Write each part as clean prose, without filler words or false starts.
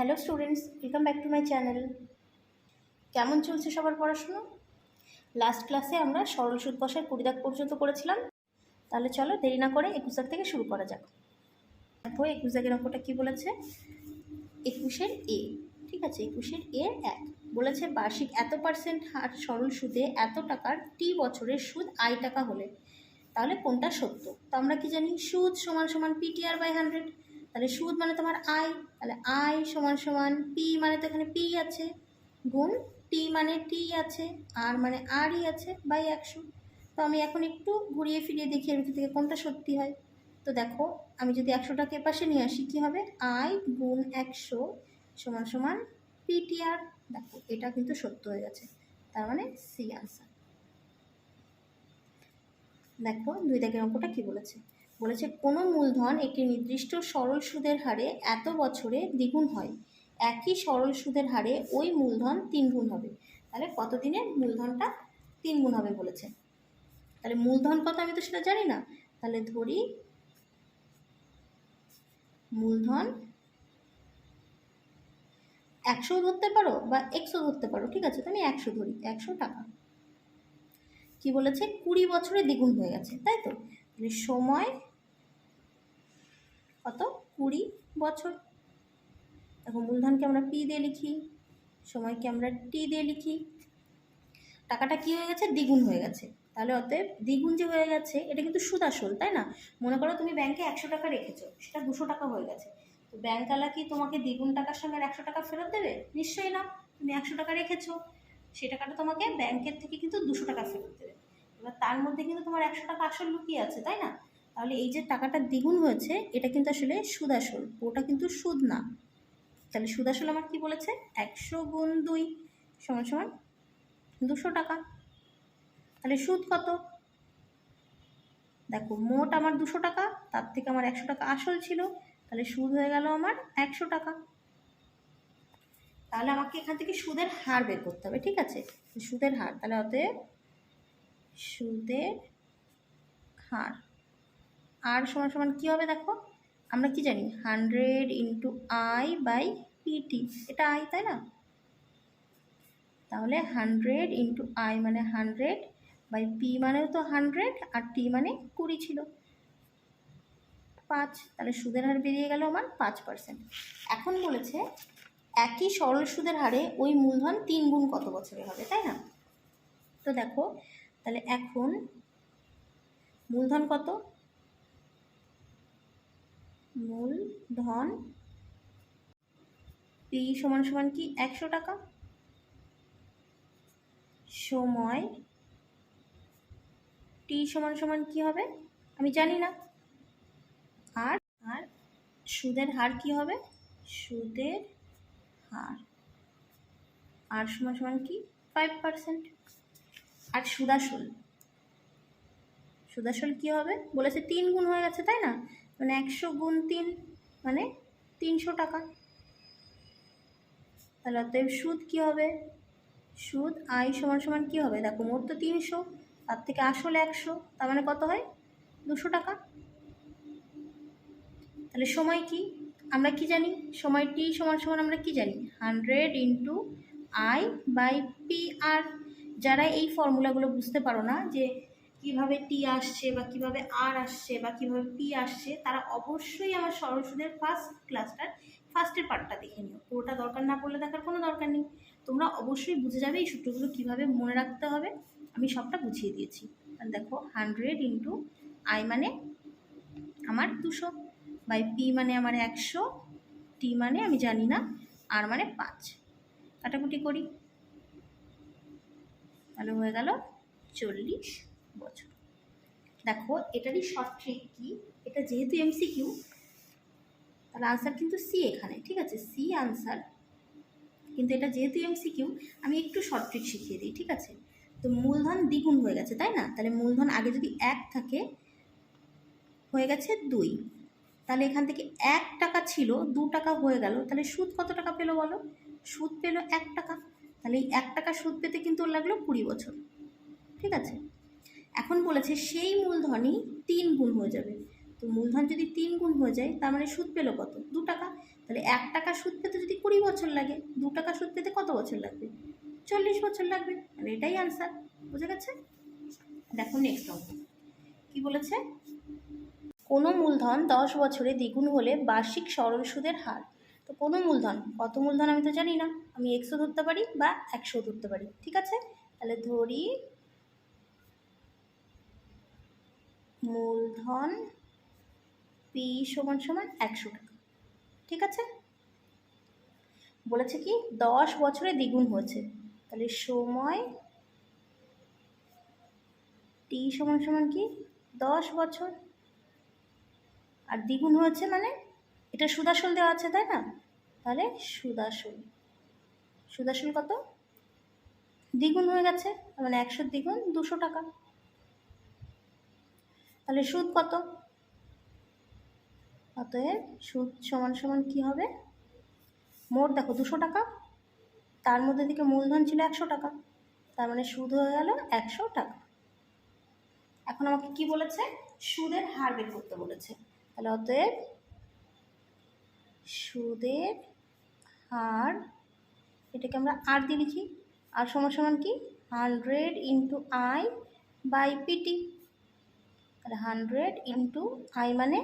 Hello students, welcome back to my channel. কেমন চলছে সবার পড়াশুনো? লাস্ট ক্লাসে আমরা সরল সুদ কষার 20 দাগ পর্যন্ত করেছিলাম। তাহলে চলো দেরি না করে 21 দাগ থেকে শুরু করা যাক। দেখো 21 দাগের অঙ্কটা কী বলেছে? 21-এর এ, ঠিক আছে, 21-এর এ 1 বলেছে বার্ষিক এত % হার সরল সুদে এত টাকার টি বছরের সুদ আই টাকা হলে তাহলে কোনটা সত্য? তো আমরা কি জানি, সুদ সমান সমান PTR বাই 100। তাহলে সুদ মানে তোমার আই, তাহলে আই সমান সমান পি মানে তো এখানে পি আছে, গুণ টি মানে টি আছে, আর মানে আরই আছে বাই 100। তো আমি এখন একটু ঘুরিয়ে ফিরিয়ে দেখি এর ভিতর থেকে কোনটা সত্যি হয়। তো দেখো, আমি যদি 100টাকে পাশে নিয়ে আসি কী হবে, আই গুণ 100 সমান সমান PTR। দেখো এটা কিন্তু সত্য হয়ে গেছে, তার মানে সি আনসার। দেখো 2 দাগের অঙ্কটা কি বলেছে? বলেছে কোনো মূলধন একটি নির্দিষ্ট সরল সুদের হারে এত বছরে দ্বিগুণ হয়, একই সরল সুদের হারে ওই মূলধন 3 গুণ হবে। তাহলে কত দিনে মূলধনটা 3 গুণ হবে বলেছে। তাহলে মূলধন কত আমি তো সেটা জানি না, তাহলে ধরি মূলধন 100 ধরতে পারো বা 100 ধরতে পারো, ঠিক আছে, তো আমি 100 ধরি, 100 টাকা। কি বলেছে 20 বছরে দ্বিগুণ হয়ে গেছে, তাই তো? তাহলে সময় কত? 20 বছর। দেখো মূলধনকে আমরা পি দিয়ে লিখি, সময়কে আমরা টি দিয়ে লিখি। টাকাটা কি হয়ে গেছে? দ্বিগুণ হয়ে গেছে। তাহলে অতএব দ্বিগুণ যে হয়ে গেছে এটা কিন্তু সুদ আসল, তাই না? মনে করো তুমি ব্যাংকে 100 টাকা রেখেছো, সেটা 200 টাকা হয়ে গেছে, তো ব্যাংকওয়ালা কি তোমাকে দ্বিগুণ টাকার সঙ্গে 100 টাকা ফেরত দেবে? নিশ্চয়ই না। তুমি 100 টাকা রেখেছো, সেই টাকাটা তোমাকে ব্যাংকের থেকে কিন্তু 200 টাকা ফেরত দেবে। এবার তার মধ্যে কিন্তু তোমার 100 টাকা আসল লুকিয়ে আছে, তাই না? তাহলে এই যে টাকাটা দ্বিগুণ হয়েছে এটা কিন্তু আসলে সুদ আসল, ওটা কিন্তু সুদ না। তাহলে সুদ আসল আমার কি বলেছে? 100 গুণ 2 সমান সমান 200 টাকা। তাহলে সুদ কত? দেখো মোট আমার 200 টাকা, তার থেকে আমার 100 টাকা আসল ছিল, তাহলে সুদ হয়ে গেল আমার 100 টাকা। তাহলে আমাকে এখান থেকে সুদের হার বের করতে হবে, ঠিক আছে? সুদের হার, তাহলে অতএব সুদের হার আর সমান সমান কী হবে? দেখো আমরা কি জানি, 100 ইন্টু আই বাই পিটি, এটা আই, তাই না? তাহলে 100 ইন্টু আই মানে 100 বাই পি মানেও তো 100 আর টি মানে 20 ছিল 5, তাহলে সুদের হার বেরিয়ে গেল আমার 5%। এখন বলেছে একই সরল সুদের হারে ওই মূলধন 3 গুণ কত বছরে হবে, তাই না? তো দেখো তাহলে এখন মূলধন কত? মূলধন পি সমান সমান কি 100 টাকা, সময় টি সমান সমান কি হবে আমি জানি না, আর আর সুদের হার কি হবে? সুদের হার আর সমান সমান কি 5%। আর সুদাসল, সুদাসল কি হবে? বলেছে 3 গুণ হয়ে গেছে, তাই না? মানে 100 গুণ 3 মানে 300 টাকা। তাহলে অতএব সুদ কি হবে? সুদ আই সমান সমান কি হবে? দেখো মোট তো 300, তার থেকে আসল 100, তার মানে কত হয়? 200 টাকা। তাহলে সময় কি আমরা কি জানি? সময় টি সমান সমান আমরা কি জানি? 100 into I by P R. যারা এই ফর্মুলাগুলো বুঝতে পারো না যে কিভাবে টি আসছে বা কিভাবে আর আসছে বা কিভাবে পি আসছে, তারা অবশ্যই আমার সরল সুদের ফার্স্টের পার্টটা দেখে নিও, পুরোটা দরকার না পড়লে দেখার কোনো দরকার নেই। তোমরা অবশ্যই বুঝে যাবে এই সূত্রগুলো কীভাবে মনে রাখতে হবে, আমি সবটা বুঝিয়ে দিয়েছি। দেখো 100 ইন্টু আই মানে আমার 200 বাই পি মানে আমার 100, টি মানে আমি জানি না, আর মানে 5, কাটাকুটি করি, তাহলে হয়ে গেল 40 বছর। দেখো এটারই শর্ট ট্রিক কি, এটা যেহেতু MCQ তাহলে আনসার কিন্তু সি এখানে, ঠিক আছে, সি আনসার। কিন্তু এটা যেহেতু MCQ আমি একটু শর্ট ট্রিক শিখিয়ে দিই, ঠিক আছে? তো মূলধন দ্বিগুণ হয়ে গেছে, তাই না? তাহলে মূলধন আগে যদি 1 থাকে হয়ে গেছে 2, তাহলে এখান থেকে 1 টাকা ছিল 2 টাকা হয়ে গেল, তাহলে সুদ কত টাকা পেলো বলো? সুদ পেলো 1 টাকা। তাহলে এই 1 টাকা সুদ পেতে কিন্তু লাগলো 20 বছর, ঠিক আছে? এখন বলেছে সেই মূলধনই 3 গুণ হয়ে যাবে। তো মূলধন যদি 3 গুণ হয়ে যায় তার মানে সুদ পেলো কত? 2 টাকা। তাহলে 1 টাকা সুদ পেতে যদি 20 বছর লাগে, 2 টাকা সুদ পেতে কত বছর লাগবে? 40 বছর লাগবে। মানে এটাই আনসার। বুঝে গেছে? দেখো নেক্সট অঙ্ক কি বলেছে, কোনো মূলধন 10 বছরে দ্বিগুণ হলে বার্ষিক সরল সুদের হার। তো কোনো মূলধন, কত মূলধন আমি তো জানি না, আমি 100 ধরতে পারি বা 100 ধরতে পারি। ঠিক আছে, তাহলে ধরি মূলধন পি সমান সমান 100 টাকা। ঠিক আছে, বলেছে কি 10 বছরে দ্বিগুণ হয়েছে, তাহলে সময় টি সমান সমান কি 10 বছর, আর দ্বিগুণ হয়েছে মানে এটা সুদাসল দেওয়া আছে তাই না, তাহলে সুদাসল, সুদাসল কত, দ্বিগুণ হয়ে গেছে, মানে 100 দ্বিগুণ 200 টাকা। তাহলে সুদ কত, অতএব সুদ সমান সমান কি হবে, মোট দেখো 200 টাকা, তার মধ্যে থেকে মূলধন ছিল 100 টাকা, তার মানে সুদ হয়ে গেল 100 টাকা। এখন আমাকে কি বলেছে, সুদের হার বের করতে বলেছে, তাহলে অতএব সুদের হার, এটাকে আমরা আর দিয়ে লিখি, আর সমান সমান কি 100 ইন্টু আই বাই পিটি। তাহলে 100 ইন্টু আই মানে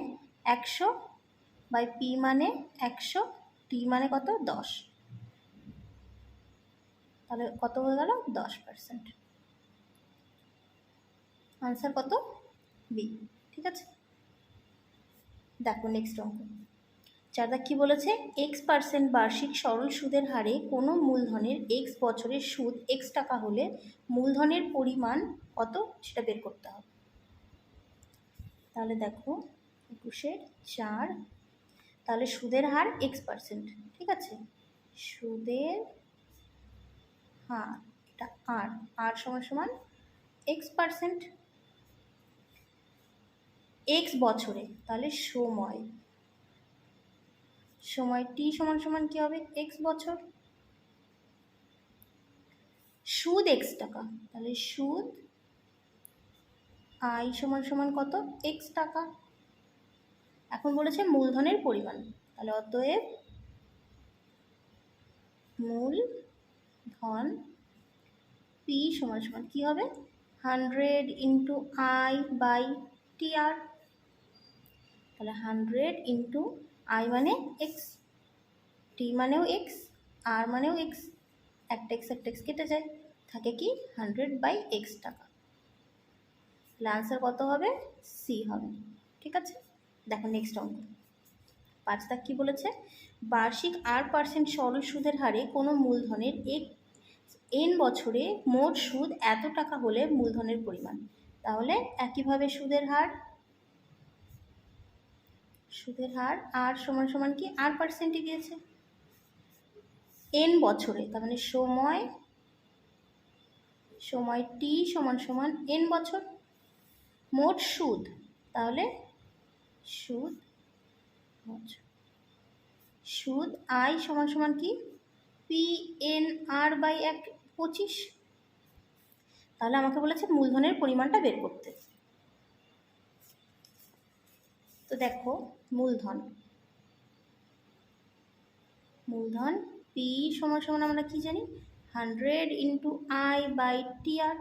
100 বাই পি মানে 100, টি মানে কত 10, তাহলে কত হয়ে গেল 10%। আনসার কত, বি। ঠিক আছে, দেখো নেক্সট অঙ্ক। চাঁদা কি বলেছে, X% বার্ষিক সরল সুদের হারে কোনো মূলধনের X বছরের সুদ X টাকা হলে মূলধনের পরিমাণ কত সেটা বের করতে হবে। তাহলে দেখো 21/4, তাহলে সুদের হার X%। ঠিক আছে, সুদের হার, এটা আর, আর সমান সমান X%, X বছরে, তাহলে সময়, সময় টি সমান সমান কি হবে X বছর, সুদ X টাকা, তাহলে সুদ আই সমান সমান কত X টাকা। এখন বলেছে মূলধনের পরিমাণ, তাহলে অতএব মূলধন পি সমান সমান কি হবে 100 ইন্টু আই বাই টি আর, তাহলে 100 ইন্টু আই মানে X, টি মানেও X, আর মানেও X, একটা X কেটে যায়, থাকে কি 100/X টাকা। তাহলে আনসার কত হবে, সি হবে। ঠিক আছে, দেখো নেক্সট অঙ্ক। 5 দাগ কি বলেছে, বার্ষিক R% সরল সুদের হারে কোনো মূলধনের এন বছরে মোট সুদ এত টাকা হলে মূলধনের পরিমাণ। তাহলে একইভাবে সুদের হার, সুদের হার আর সমান সমান কি R%ই দিয়েছে, এন বছরে, তার মানে সময়, সময় টি সমান সমান এন বছর, মোট সুদ, তাহলে সুদ বছর, সুদ আই সমান সমান কি PNR/25। তাহলে আমাকে বলেছে মূলধনের পরিমাণটা বের করতে। তো দেখো মূলধন, মূলধন পি সমান সমান আমরা কি জানি 100 ইন্টু আই বাই টি আর,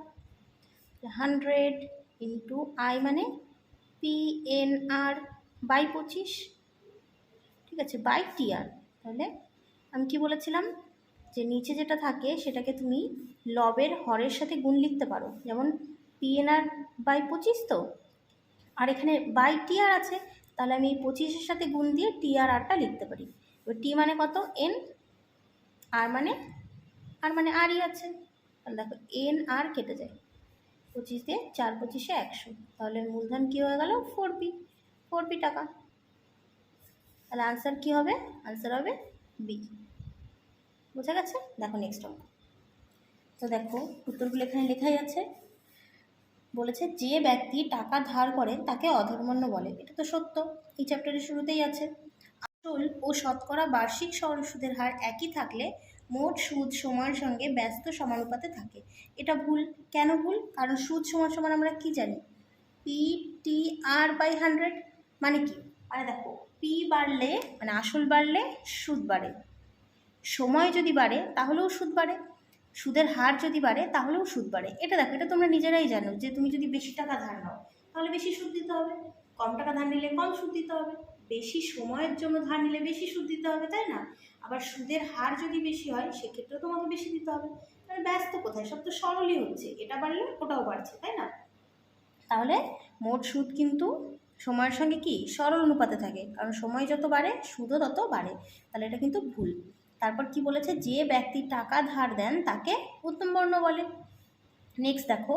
100 ইন্টু আই মানে PNR/25, ঠিক আছে, বাই টি আর। তাহলে আমি কি বলেছিলাম যে নিচে যেটা থাকে সেটাকে তুমি লবের হরের সাথে গুণ লিখতে পারো, যেমন PNR/25 তো, আর এখানে বাই টি আর আছে, তাহলে আমি এই 25-এর সাথে গুণ দিয়ে টি আর আরটা লিখতে পারি। এবার টি মানে কত এন, আর মানে আরই আছে, তাহলে দেখো এন আর কেটে যায়, 25 দিয়ে 4 25-এ 100, তাহলে মূলধন কী হয়ে গেল 4p টাকা। তাহলে আনসার কি হবে, আনসার হবে বি। বোঝা গেছে, দেখো নেক্সট অঙ্ক। তো দেখো উত্তরগুলো এখানে লেখাই আছে। বলেছে যে ব্যক্তি টাকা ধার করে তাকে অধর্মণ্য বলে, এটা তো সত্য, এই চ্যাপ্টারের শুরুতেই আছে। আসল ও শতকরা বার্ষিক সরল সুদের হার একই থাকলে মোট সুদ সময়ের সঙ্গে ব্যস্ত সমানুপাতে থাকে, এটা ভুল। কেন ভুল, কারণ সুদ সমান সমান আমরা কি জানি PTR/100, মানে কি, মানে দেখো পি বাড়লে মানে আসল বাড়লে সুদ বাড়ে, সময় যদি বাড়ে তাহলেও সুদ বাড়ে, সুদের হার যদি বাড়ে তাহলেও সুদ বাড়ে। এটা দেখো, এটা তোমরা নিজেরাই জানো যে তুমি যদি বেশি টাকা ধার নাও তাহলে বেশি সুদ দিতে হবে, কম টাকা ধার নিলে কম সুদ দিতে হবে, বেশি সময়ের জন্য ধার নিলে বেশি সুদ দিতে হবে, তাই না? আবার সুদের হার যদি বেশি হয় সেক্ষেত্রেও তোমাকে বেশি দিতে হবে। তাহলে ব্যস্ত কোথায়, সব তো সরলই হচ্ছে, এটা বাড়লে ওটাও বাড়ছে, তাই না? তাহলে মোট সুদ কিন্তু সময়ের সঙ্গে কি সরল অনুপাতে থাকে, কারণ সময় যত বাড়ে সুদও তত বাড়ে। তাহলে এটা কিন্তু ভুল। তারপর কি বলেছে, যে ব্যক্তি টাকা ধার দেন তাকে উত্তম বর্ণ বলে। নেক্সট দেখো,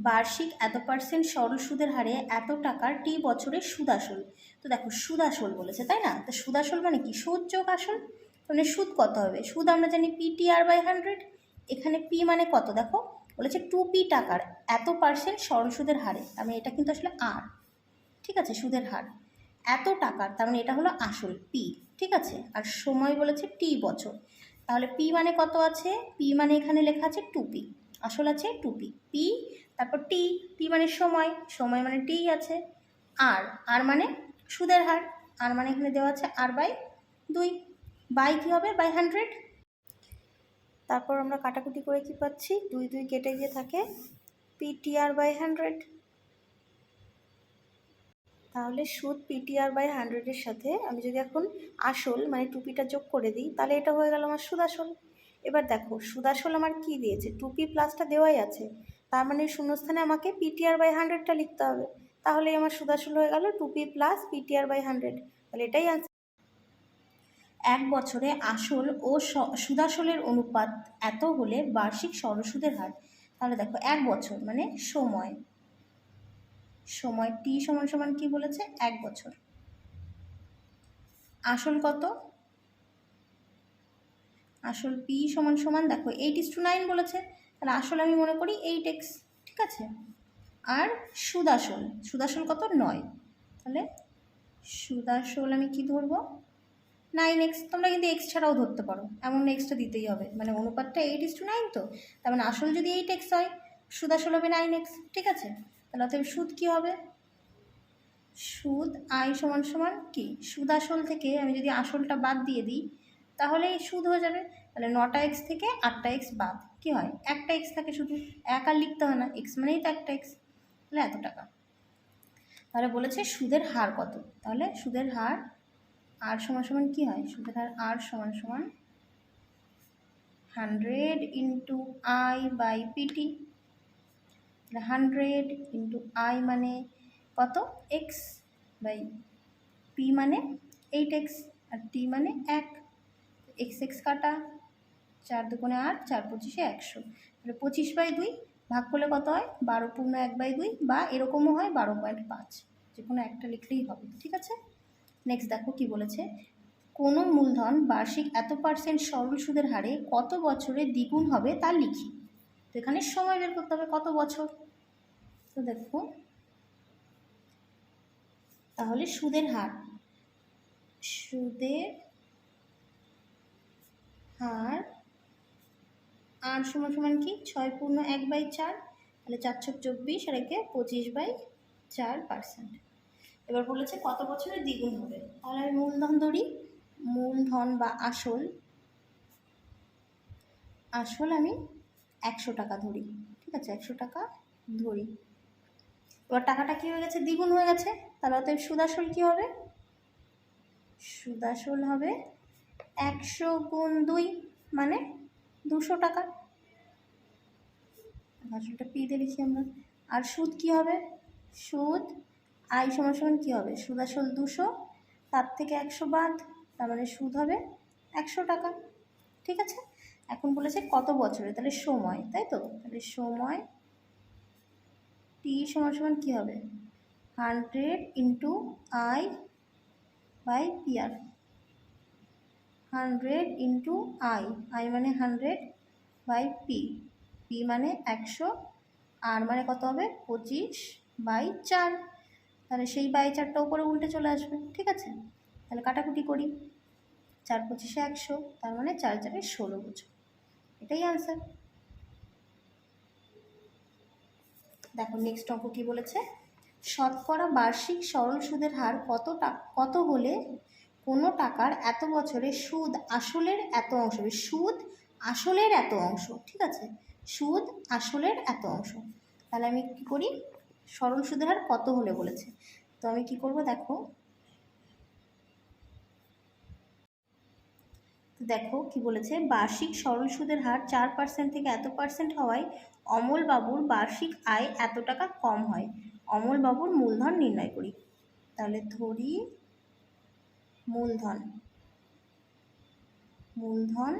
বার্ষিক এত পার্সেন্ট সরল সুদের হারে এত টাকার টি বছরের সুদ আসল। তো দেখো সুদ আসল বলেছে, তাই না? তো সুদ আসল মানে কি, সুদ যোগ আসল, মানে সুদ কত হবে? সুদ আমরা জানি PTR/100, এখানে পি মানে কত দেখো, বলেছে 2p টাকার এত পার্সেন্ট সরল সুদের হারে, তার মানে এটা কিন্তু আসলে আর, ঠিক আছে, সুদের হার এত টাকার, তার মানে এটা হলো আসল পি, ঠিক আছে। আর সময় বলেছে টি বছর, তাহলে পি মানে কত আছে, পি মানে এখানে লেখা আছে 2p, আসল আছে 2p, পি তারপর টি, টি মানে সময়, সময় মানে টি আছে, আর মানে সুদের হার, আর মানে এখানে দেওয়া আছে R/2, বাই কী হবে, বাই 100। তারপর আমরা কাটাকুটি করে কি পাচ্ছি, 2 2 কেটে গিয়ে থাকে PTR/100। তাহলে সুদ PTR/100-এর সাথে আমি যদি এখন আসল মানে 2pটা যোগ করে দিই তাহলে এটা হয়ে গেল আমার সুদ আসল। এবার দেখো সুদ আসল আমার কি দিয়েছে, 2p প্লাসটা দেওয়াই আছে, তার মানে শূন্যস্থানে আমাকে PTR/100টা লিখতে হবে, তাহলেই আমার সুদ আসল হয়ে গেল 2p প্লাস PTR/100। তাহলে এটাই আছে। এক বছরে আসল ও সুদাসলের অনুপাত এত হলে বার্ষিক সরল সুদের হার। তাহলে দেখো এক বছর মানে সময়, সময় টি সমান সমান কি বলেছে, 1 বছর। আসল কত, আসল পি সমান সমান দেখো 8:9 বলেছে, তাহলে আসল আমি মনে করি 8x, ঠিক আছে। আর সুদাসল, সুদাসল কত 9, তাহলে সুদাসল আমি কি ধরবো 9x। তোমরা কিন্তু এক্স ছাড়াও ধরতে পারো, এমন এক্সটা দিতেই হবে, মানে অনুপাতটা 8:9, তো তার মানে আসল যদি 8x হয় সুদাসল হবে 9x, ঠিক আছে। তাহলে অতএব সুদ কি হবে, সুদ আই সমান সমান কি, সুদ আসল থেকে আমি যদি আসলটা বাদ দিয়ে দিই তাহলে সুদ হয়ে যাবে। তাহলে 9টা x থেকে 8টা x বাদ কি হয়, একটা x থাকে শুধু, এক আর লিখতে হয় না, x মানেই তো একটা x, তাহলে এত টাকা। তাহলে বলেছে সুদের হার কত, তাহলে সুদের হার আর সমান সমান কি হয়, সুদের হার আর সমান সমান 100 ইন্টু I/PT। 100 ইন্টু I মানে কত, x, বাই পি মানে 8x, আর টি মানে 1, x কাটা, 4 দুগুণে 8, 4 পঁচিশে 100, তাহলে 25/2 ভাগ করলে কত হয়, 12.1/2, বা এরকমও হয় 12.5, যে কোনো একটা লিখলেই হবে, ঠিক আছে। নেক্সট দেখো কি বলেছে, কোনো মূলধন বার্ষিক এত পার্সেন্ট সরল সুদের হারে কত বছরে দ্বিগুণ হবে তা লিখি। তো এখানে সময় বের করতে হবে কত বছর। তো দেখো তাহলে সুদের হার, সুদের হার আর সমান সমান কি 6 পূর্ণ 1/4, তাহলে 4 × 24 আর একে 25/4%। এবার বলেছে কত বছরে দ্বিগুণ হবে, তাহলে আমি মূলধন ধরি, মূলধন বা আসল, আসল আমি 100 টাকা ধরি, ঠিক আছে, 100 টাকা ধরি। এবার টাকাটা কী হয়ে গেছে, দ্বিগুণ হয়ে গেছে, তাহলে অতএব সুদ আসল কী হবে, সুদ আসল হবে 100 গুণ 2 মানে 200 টাকা, আসলটা পি দিয়ে লিখি আমরা। আর সুদ কি হবে, সুদ আই সমান সমান কী হবে, সুদ আসল 200, তার থেকে 100 বাদ, তার মানে সুদ হবে 100 টাকা, ঠিক আছে। এখন বলেছে কত বছরে, তাহলে সময়, তাই তো, তাহলে সময় টি সমান সমান কী হবে, 100 ইন্টু I/PR, 100 ইন্টু আই মানে 100/P, পি মানে 100, আর মানে কত হবে 25/4, তাহলে সেই বাই 4টা উপরে উল্টে চলে আসবে, ঠিক আছে। তাহলে কাটাকুটি করি, 4 পঁচিশে 100, তার মানে 4 4 16 বছর, এটাই আনসার। দেখো নেক্সট অঙ্ক কী বলেছে, শতকরা বার্ষিক সরল সুদের হার কত হলে কোনো টাকার এত বছরে সুদ আসলের এত অংশ হবে। সুদ আসলের এত অংশ, ঠিক আছে, সুদ আসলের এত অংশ। তাহলে আমি কি করি, সরল সুদের হার কত হলে বলেছে, তো আমি কি করব দেখো, দেখো কি বলেছে, বার্ষিক সরল সুদের হার 4% থেকে এত পার্সেন্ট হওয়ায় অমলবাবুর বার্ষিক আয় এত টাকা কম হয়। অমলবাবুর মূলধন নির্ণয় করি। তাহলে ধরি মূলধন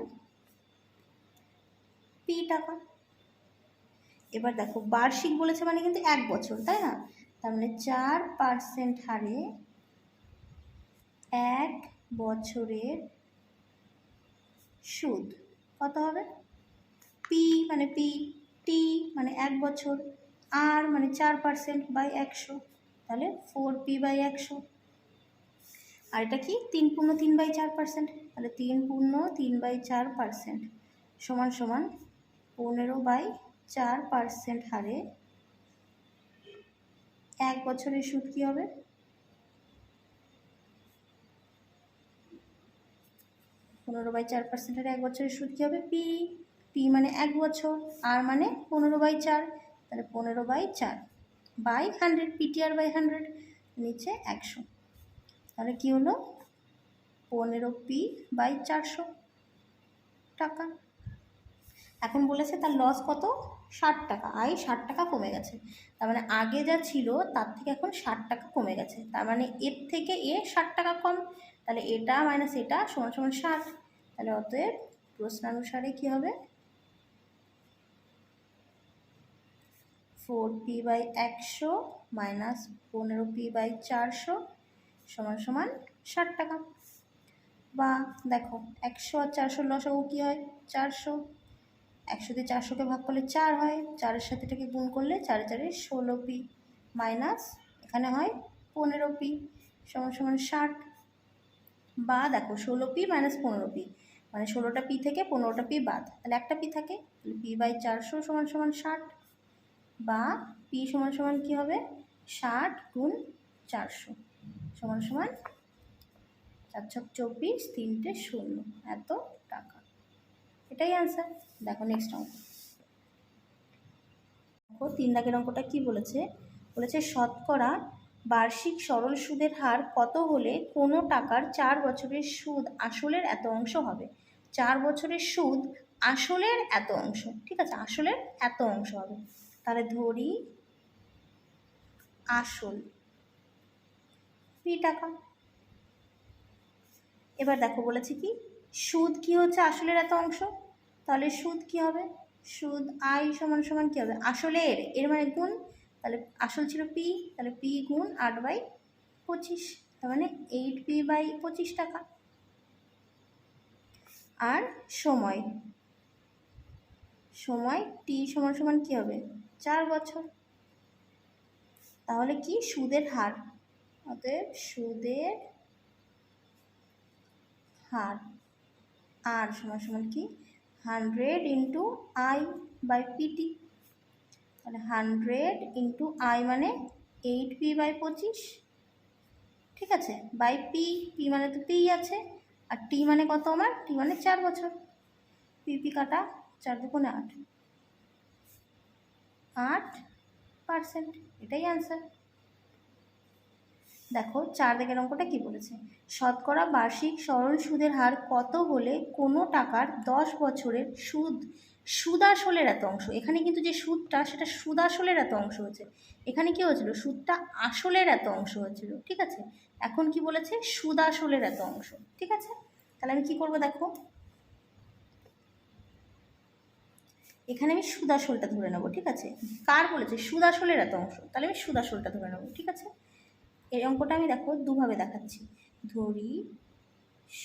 পি টাকা। এবার দেখো বার্ষিক বলেছে মানে কিন্তু 1 বছর, তাই না? তার মানে 4% হারে 1 বছরের সুদ কত হবে? পি মানে পি, টি মানে 1 বছর, আর মানে 4% বাই 100, তাহলে 4p/100। আর এটা কি 3/3/4%, তাহলে 3/3/4% সমান সমান 15/4% হারে 1 বছরের সুদ কি হবে? 15/4% হারে 1 বছরের সুদ কি হবে? পি, পি মানে 1 বছর, আর মানে 15/4, তাহলে 15/4 বাই 100, PTR/100, নিচে 100, তাহলে কি হলো 15p/400 টাকা। এখন বলেছে তার লস কত? 60 টাকা। আয় 60 টাকা কমে গেছে, তার মানে আগে যা ছিল তার থেকে এখন 60 টাকা কমে গেছে, তার মানে এর থেকে এ 60 টাকা কম, তাহলে এটা মাইনাস এটা সমান সমান 60। তাহলে অতএব প্রশ্নানুসারে কি হবে, 4p/100 মাইনাস 15p/400 সমান সমান 60 টাকা। বা দেখো 100 আর 400 লসাগু কি হয়? 400, 100 দিয়ে 400কে ভাগ করলে 4 হয়, 4-এর সাথে এটাকে গুণ করলে 4-4 16p মাইনাস এখানে হয় 15p সমান সমান 60। বা দেখো 16p মাইনাস 15p মানে 16টা পি থেকে 15টা পি বাদ, তাহলে একটা পি থাকে, তাহলে p/400 সমান সমান 60। বা পি সমান সমান কী হবে, 60 গুণ 400 সমান সমান 4×4 = 24, 3টে 0, এত টাকা। এটাই আনসার। দেখো নেক্সট অঙ্ক। দেখো 3 দাগের অঙ্কটা কি বলেছে, বলেছে শতকরা বার্ষিক সরল সুদের হার কত হলে কোনো টাকার 4 বছরের সুদ আসলের এত অংশ হবে। 4 বছরের সুদ আসলের এত অংশ, ঠিক আছে, আসলের এত অংশ হবে। তাহলে ধরি আসল পি টাকা। এবার দেখো বলেছে কি সুদ কি হচ্ছে আসলের এত অংশ, তাহলে সুদ কি হবে, সুদ আই সমান সমান কী হবে, আসলের এর মানে গুণ, তাহলে আসল ছিল পি, তাহলে পি গুণ 8/25, তার মানে 8p/25 টাকা। আর সময় টি সমান সমান কী হবে, 4 বছর। তাহলে কি সুদের হার, অতএব সুদের হার আর সমান সমান কি 100 × I/PT, তাহলে 100 × I মানে 8p/25, ঠিক আছে, বাই পি, পি মানে তো পি আছে, আর টি মানে কত আমার, টি মানে 4 বছর, পি কাটা 4 × 8, 8%, এটাই আনসার। দেখো 4 দাগের অঙ্কটা কি বলেছে, শতকরা বার্ষিক সরল সুদের হার কত হলে কোনো টাকার 10 বছরের সুদাসলের এত অংশ। এখানে কিন্তু যে সুদটা সেটা সুদাসলের এত অংশ হয়েছে, এখানে কি হয়েছিল সুদটা আসলের এত অংশ হয়েছিল, ঠিক আছে, এখন কি বলেছে সুদাসলের এত অংশ, ঠিক আছে। তাহলে আমি কি করব দেখো, এখানে আমি সুদাসলটা ধরে নেব, ঠিক আছে, কার বলেছে সুদাসলের এত অংশ, তাহলে আমি সুদাসলটা ধরে নেব, ঠিক আছে। এই অঙ্কটা আমি দেখো দুভাবে দেখাচ্ছি, ধরি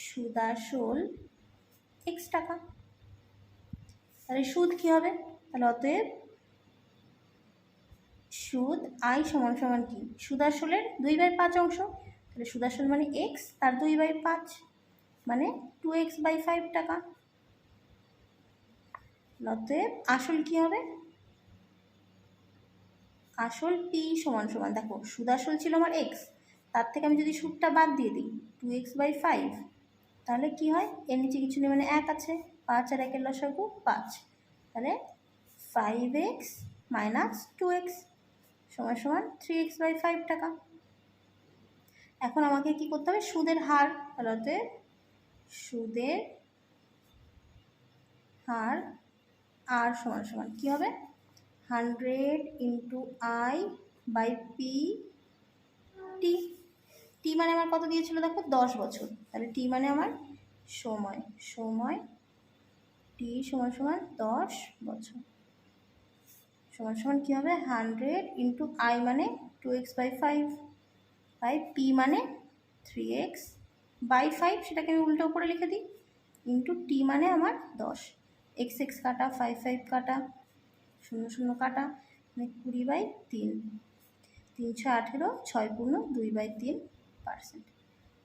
সুদাসল x টাকা, তাহলে সুদ কি হবে, তাহলে অতএব সুদ আই সমান সমান কি সুদাসলের 2/5 অংশ, তাহলে সুদাসল মানে x, তার 2/5 মানে 2x/5 টাকা। অতএব আসল কি হবে, আসল পি সমান সমান, দেখো সুদ আসল ছিল আমার এক্স, তার থেকে আমি যদি সুদটা বাদ দিয়ে দিই 2x/5, তাহলে কি হয়, এর নিচে কিছু নেই মানে 1 আছে, 5 আর 1-এর লসাগু 5, তাহলে 5x - 2x সমান সমান 3x/5 টাকা। এখন আমাকে কি করতে হবে, সুদের হার, তাহলে সুদের হার আর সমান সমান কী হবে, 100 × I/P টি। টি মানে আমার কত দিয়েছিল দেখো, 10 বছর, তাহলে টি মানে আমার সময় টি সমান সমান 10 বছর সমান সমান কী হবে, 100 × I মানে 2x/5 বাই পি মানে 3x/5, সেটাকে আমি উল্টো করে লিখে দিই, ইন্টু টি মানে আমার 10, x কাটা 5 কাটা 0 কাটা, মানে 20/3, 318, 6 পূর্ণ 2/3%।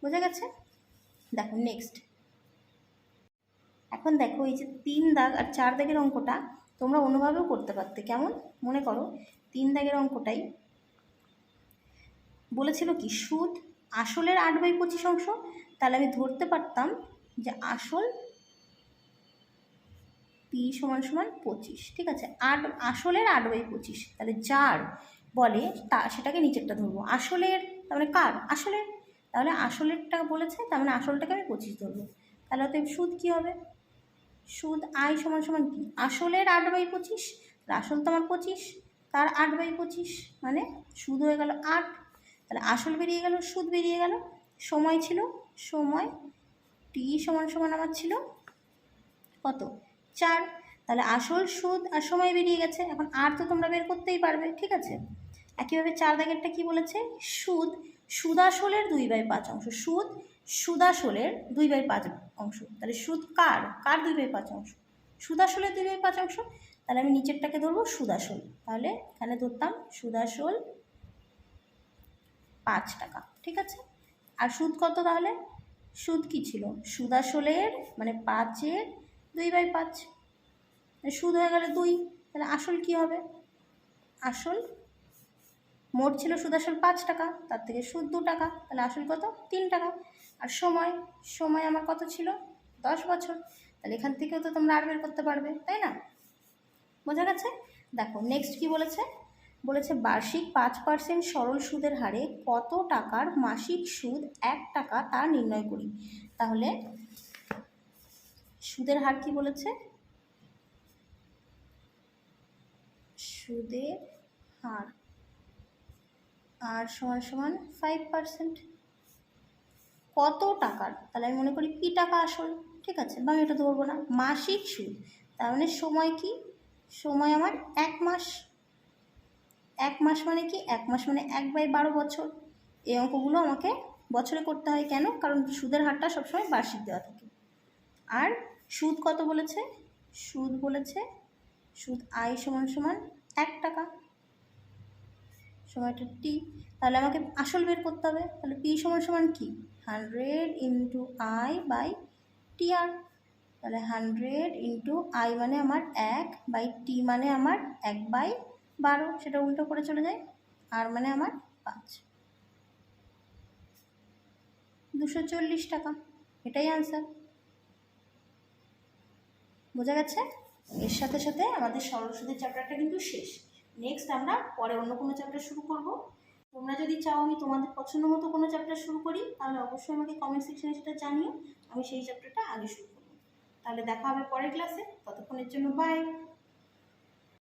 বোঝা গেছে? দেখো নেক্সট, এখন দেখো এই যে 3 দাগ আর 4 দাগের অঙ্কটা তোমরা অন্যভাবেও করতে পারতে। কেমন, মনে করো 3 দাগের অঙ্কটাই বলেছিল কি, সুদ আসলের 8/25 অংশ, তাহলে আমি ধরতে পারতাম যে আসল পি সমান সমান 25, ঠিক আছে, আসলের 8/25, তাহলে যার বলে তা সেটাকে নিচেরটা ধরবো, আসলের তার মানে কার, আসলের, তাহলে আসলেরটা বলেছে তার মানে আসলটাকে আমি 25 ধরবো। তাহলে তো সুদ কী হবে, সুদ আই সমান সমান কি, আসলের 8/25, আসল তো আমার 25, তার 8/25, মানে সুদ হয়ে গেল 8, তাহলে আসল বেরিয়ে গেল, সুদ বেরিয়ে গেল, সময় ছিল, সময় টি সমান সমান আমার ছিল কত, 4, তাহলে আসল, সুদ আর সময় বেরিয়ে গেছে। এখন আর তো তোমরা বের করতেই পারবে, ঠিক আছে। একইভাবে 4 দাগেরটা কি বলেছে, সুদাসলের 2/5 অংশ, সুদাসলের 2/5 অংশ, তাহলে সুদ কার 2/5 অংশ, সুদাসলের 2/5 অংশ, তাহলে আমি নিচেরটাকে ধরবো সুদাসল, তাহলে এখানে ধরতাম সুদাসল 5 টাকা, ঠিক আছে। আর সুদ কত, তাহলে সুদ কি ছিল, সুদাসলের মানে 5-এর 2/5, সুদ হয়ে গেল 2, তাহলে আসল কি হবে, আসল মোট ছিল সুদাসল 5 টাকা, তার থেকে সুদ 2 টাকা, তাহলে আসল কত 3 টাকা। আর সময় আমার কত ছিল 10 বছর, তাহলে এখান থেকেও তো তোমরা আর বের করতে পারবে, তাই না? বোঝা গেছে? দেখো নেক্সট কি বলেছে, বার্ষিক 5% সরল সুদের হারে কত টাকার মাসিক সুদ 1 টাকা তা নির্ণয় করি। তাহলে সুদের হার কি বলেছে, সুদের হার আর সমান সমান 5%, কত টাকার, তাহলে আমি মনে করি পি টাকা আসল, ঠিক আছে, বা আমি এটা ধরবো না, মাসিক সুদ, তার মানে সময় কি, সময় আমার 1 মাস, 1 মাস মানে কি, 1 মাস মানে 1/12 বছর। এই অঙ্কগুলো আমাকে বছরে করতে হয়, কেন, কারণ সুদের হারটা সবসময় বার্ষিক দেওয়া থাকে। আর সুদ কত বলেছে, সুদ আই সমান সমান 1 টাকা, সময়টা টি, তাহলে আমাকে আসল বের করতে হবে, তাহলে পি সমান সমান কি, 100 × I/TR, তাহলে 100 × I মানে আমার 1/T মানে আমার 1/12, সেটা উল্টো করে চলে যায়, আর মানে আমার 5, 240 টাকা, এটাই আনসার। বোঝা গেছে? এর সাথে সাথে আমাদের সরল সুদের চ্যাপ্টারটা কিন্তু শেষ। নেক্সট আমরা পরে অন্য কোনো চ্যাপ্টার শুরু করব। তোমরা যদি চাও আমি তোমাদের পছন্দ মতো কোনো চ্যাপ্টার শুরু করি, তাহলে অবশ্যই আমাকে কমেন্ট সেকশনে সেটা জানিও, আমি সেই চ্যাপ্টারটা আগে শুরু করব। তাহলে দেখা হবে পরের ক্লাসে, ততক্ষণের জন্য বাই।